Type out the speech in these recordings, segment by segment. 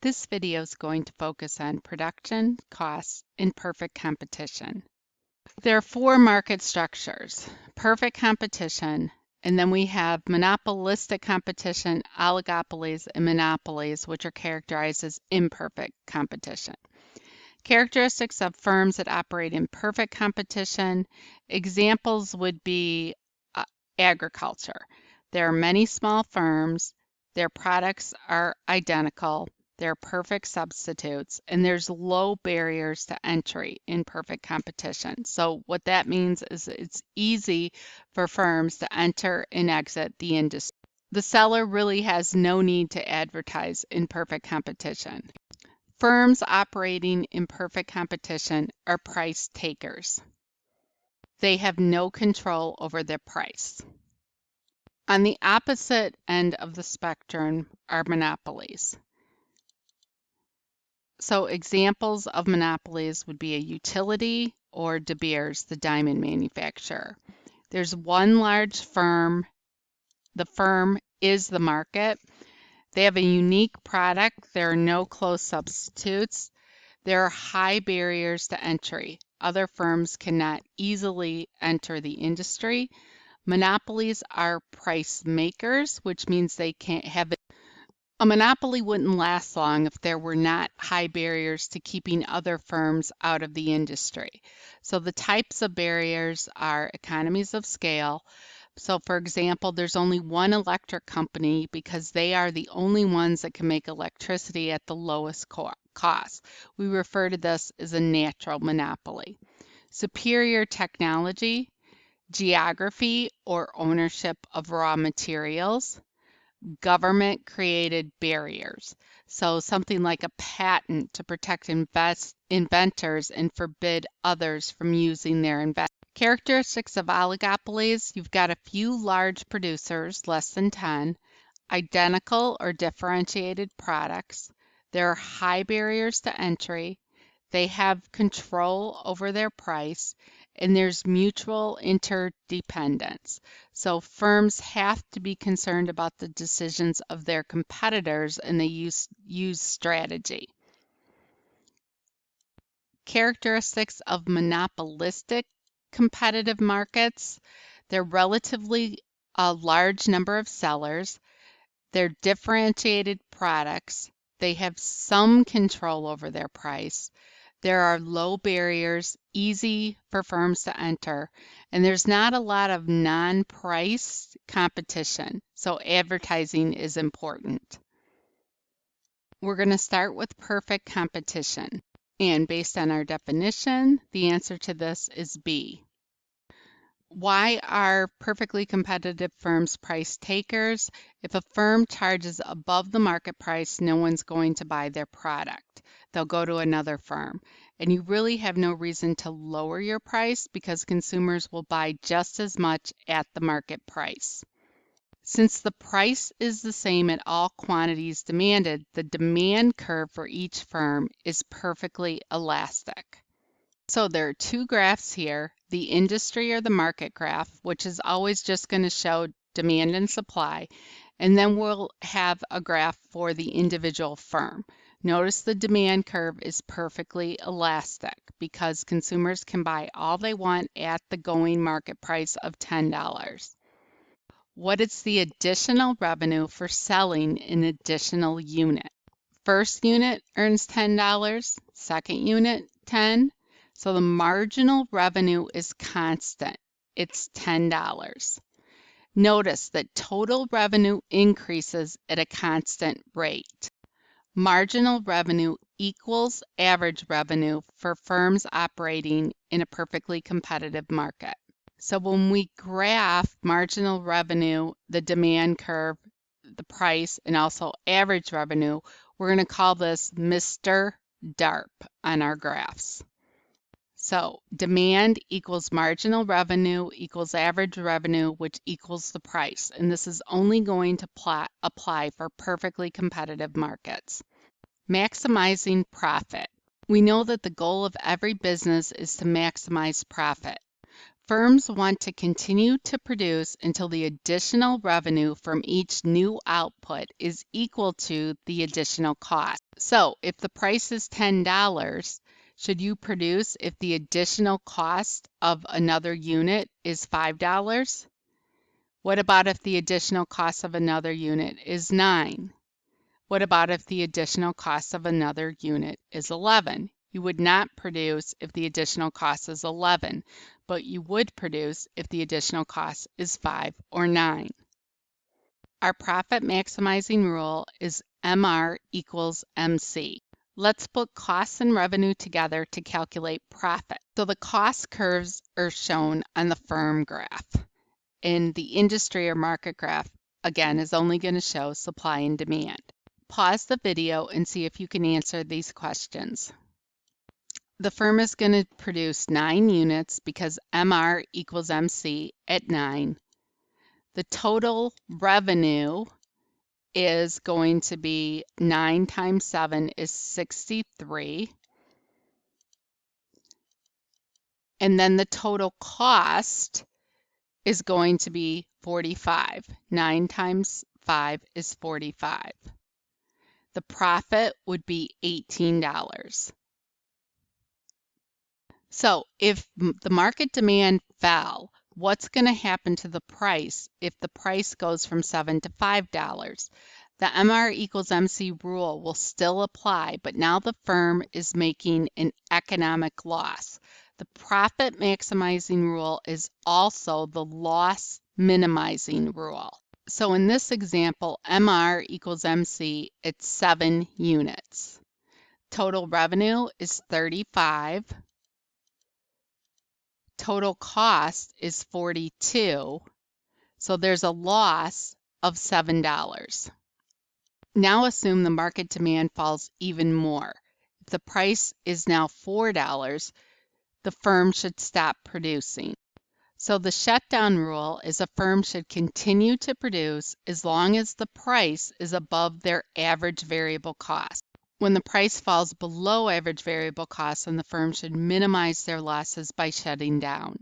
This video is going to focus on production, costs, and perfect competition. There are four market structures: perfect competition, and then we have monopolistic competition, oligopolies, and monopolies, which are characterized as imperfect competition. Characteristics of firms that operate in perfect competition. Examples would be agriculture. There are many small firms, their products are identical, they're perfect substitutes, and there's low barriers to entry in perfect competition. So what that means is it's easy for firms to enter and exit the industry. The seller really has no need to advertise in perfect competition. Firms operating in perfect competition are price takers. They have no control over their price. On the opposite end of the spectrum are monopolies. So examples of monopolies would be a utility or De Beers, the diamond manufacturer. There's one large firm. The firm is the market. They have a unique product. There are no close substitutes. There are high barriers to entry. Other firms cannot easily enter the industry. Monopolies are price makers, which means they can't have it. A monopoly wouldn't last long if there were not high barriers to keeping other firms out of the industry. So the types of barriers are economies of scale. So for example, there's only one electric company because they are the only ones that can make electricity at the lowest cost. We refer to this as a natural monopoly. Superior technology, geography or ownership of raw materials, government created barriers. So something like a patent to protect inventors and forbid others from using their invention. Characteristics of oligopolies: you've got a few large producers, less than 10, identical or differentiated products. There are high barriers to entry. They have control over their price, and there's mutual interdependence. So firms have to be concerned about the decisions of their competitors, and they use strategy. Characteristics of monopolistic competitive markets: they're relatively a large number of sellers. They're differentiated products. They have some control over their price. There are low barriers, easy for firms to enter, and there's not a lot of non-price competition, so advertising is important. We're going to start with perfect competition, and based on our definition, the answer to this is B. Why are perfectly competitive firms price takers? If a firm charges above the market price, no one's going to buy their product. They'll go to another firm. And you really have no reason to lower your price because consumers will buy just as much at the market price. Since the price is the same at all quantities demanded, the demand curve for each firm is perfectly elastic. So there are two graphs here, the industry or the market graph, which is always just going to show demand and supply, and then we'll have a graph for the individual firm. Notice the demand curve is perfectly elastic because consumers can buy all they want at the going market price of $10. What is the additional revenue for selling an additional unit? First unit earns $10, second unit $10. So the marginal revenue is constant. It's $10. Notice that total revenue increases at a constant rate. Marginal revenue equals average revenue for firms operating in a perfectly competitive market. So when we graph marginal revenue, the demand curve, the price, and also average revenue, we're going to call this Mr. DARP on our graphs. So demand equals marginal revenue equals average revenue, which equals the price. And this is only going to apply for perfectly competitive markets. Maximizing profit. We know that the goal of every business is to maximize profit. Firms want to continue to produce until the additional revenue from each new output is equal to the additional cost. So if the price is $10, should you produce if the additional cost of another unit is $5? What about if the additional cost of another unit is $9? What about if the additional cost of another unit is $11? You would not produce if the additional cost is $11, but you would produce if the additional cost is $5 or $9. Our profit maximizing rule is MR equals MC. Let's put costs and revenue together to calculate profit. So the cost curves are shown on the firm graph, and the industry or market graph, again, is only going to show supply and demand. Pause the video and see if you can answer these questions. The firm is going to produce 9 units because MR equals MC at 9. The total revenue is going to be 9 times 7 is 63. And then the total cost is going to be 45. 9 times 5 is 45. The profit would be $18. So if the market demand fell, what's going to happen to the price if the price goes from $7 to $5? The MR equals MC rule will still apply, but now the firm is making an economic loss. The profit maximizing rule is also the loss minimizing rule. So in this example, MR equals MC at 7 units. Total revenue is 35. Total cost is 42, so there's a loss of $7. Now assume the market demand falls even more. If the price is now $4, the firm should stop producing. So the shutdown rule is a firm should continue to produce as long as the price is above their average variable cost. When the price falls below average variable costs, then the firm should minimize their losses by shutting down.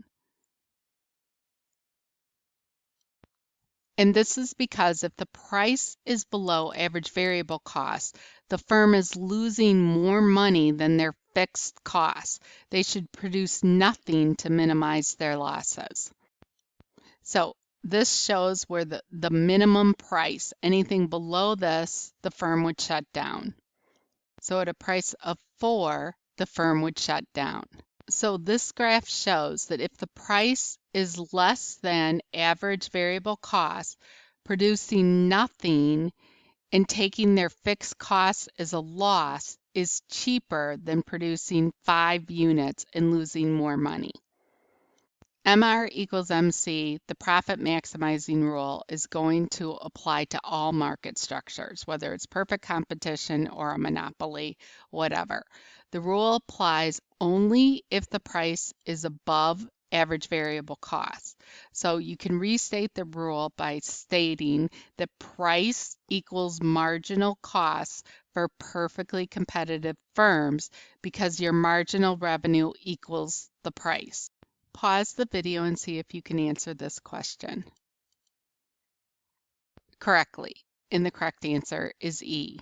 And this is because if the price is below average variable costs, the firm is losing more money than their fixed costs. They should produce nothing to minimize their losses. So this shows where the minimum price, anything below this, the firm would shut down. So at a price of 4, the firm would shut down. So this graph shows that if the price is less than average variable cost, producing nothing and taking their fixed costs as a loss is cheaper than producing 5 units and losing more money. MR equals MC, the profit maximizing rule, is going to apply to all market structures, whether it's perfect competition or a monopoly, whatever. The rule applies only if the price is above average variable cost. So you can restate the rule by stating that price equals marginal costs for perfectly competitive firms because your marginal revenue equals the price. Pause the video and see if you can answer this question correctly. And the correct answer is E.